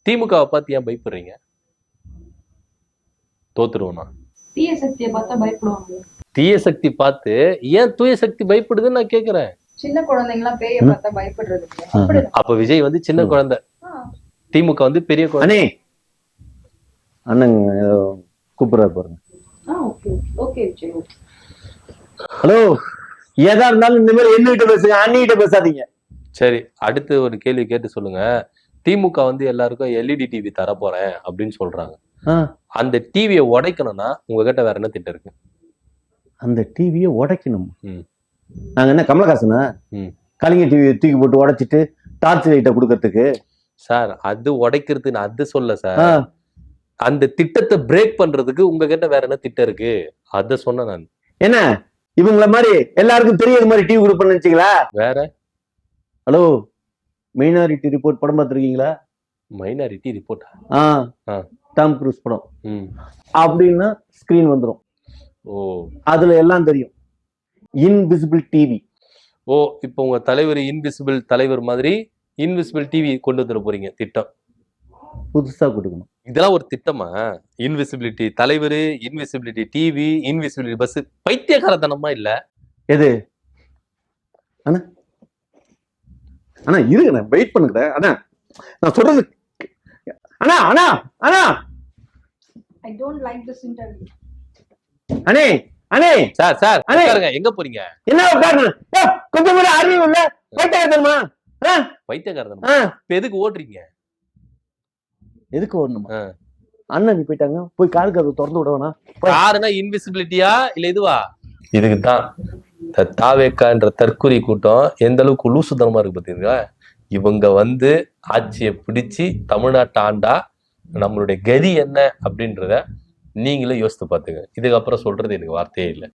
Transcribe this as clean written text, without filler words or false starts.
திமுகவை பார்த்து ஏன் பயப்படுறீங்க? தோத்துருவோம்னா தீய சக்தியை பார்த்தா பயப்படுவாங்க. தீய சக்தி பார்த்து ஏன் தூய சக்தி பயப்படுதுன்னு நான் கேக்குறேன். சின்ன குழந்தைங்களாம் பேய பார்த்தா பயப்படுறது இல்லையா? அப்ப விஜய் வந்து சின்ன குழந்தை, திமுக வந்து பெரிய குழந்தை. அண்ணன் கூப்பிடுறாரு பாருங்க. ஓகே விஜய். ஹலோ, எதா இருந்தாலும் இந்த மாதிரி என்னகிட்ட பேசுங்க, அண்ணிகிட்ட பேசாதீங்க. சரி, அடுத்து ஒரு கேள்வி கேட்டு சொல்லுங்க. திமுக வந்து எல்லாருக்கும் எல்இடி டிவி தர போறேன் அப்படின்னு சொல்றாங்க. அந்த டிவியை உடைக்கணும்னா உங்ககிட்ட வேற என்ன திட்டம் இருக்கு? அந்த டிவியை உடைக்கணும். நாங்க என்ன கமலஹாசனா? கலைஞர் டிவியை தூக்கி போட்டு உடைச்சிட்டு டார்ச் லைட்டை கொடுக்கறதுக்கு? சார், அது உடைக்கிறதுன்னு அது சொல்ல சார். அந்த திட்டத்தை பிரேக் பண்றதுக்கு உங்ககிட்ட வேற என்ன திட்டம் இருக்கு அத சொன்ன நான். என்ன இவங்கள மாதிரி எல்லாருக்கும் தெரியாத மாதிரி டிவி கொடுப்பேன்னு நினைச்சீங்களா? வேற. ஹலோ, மைனாரிட்டி ரிப்போர்ட் படம் பார்த்துருக்கீங்களா? Minority report? டாம் க்ரூஸ் படம். அப்படின்னா ஸ்கிரீன் வந்துடும். ஓ, அதுல எல்லாம் தெரியும். Invisible TV. ஓ, இப்போ உங்க தலைவர் இன்விசிபிள் தலைவர் மாதிரி இன்விசிபிள் டிவி கொண்டு வந்துட போறீங்க திட்டம். புதுசா கொடுக்கணும். இதெல்லாம் ஒரு திட்டமா? இன்விசிபிலிட்டி தலைவர், இன்விசிபிலிட்டி டிவி, இன்விசிபிலிட்டி பஸ். பைத்தியக்காரத்தனமா இல்ல? எது அண்ணா? அண்ணா இருங்க, வெயிட் பண்ணுங்க அண்ணா, நான் சொல்றது. அண்ணா அண்ணா அண்ணா, I don't like this interview. அண்ணே அண்ணே. சார் சார் உட்காருங்க. எங்க போறீங்க? என்ன உட்காருங்க? கொஞ்சம் கூட அறிவு இல்ல. பைத்தியக்காரத்தனமா? பைத்தியக்காரத்தனமா? இப்ப எதுக்கு ஓடுறீங்க? எதுக்கு ஓடணுமா? அண்ணன் நீ போயிட்டாங்க, போய் காருக்கு அதை திறந்து விடவேனா? காருனா இன்விசிபிலிட்டியா இல்ல இதுவா? இதுக்குதான் தாவேக்கான்ற தற்கொலை கூட்டம் எந்த அளவுக்கு லூசுத்தனமா இருக்கு பாத்தீங்களா? இவங்க வந்து ஆட்சியை பிடிச்சு தமிழ்நாட்டை ஆண்டா நம்மளுடைய கதி என்ன அப்படின்றத நீங்களே யோசித்து பாத்துங்க. இதுக்கப்புறம் சொல்றது எனக்கு வார்த்தையே இல்லை.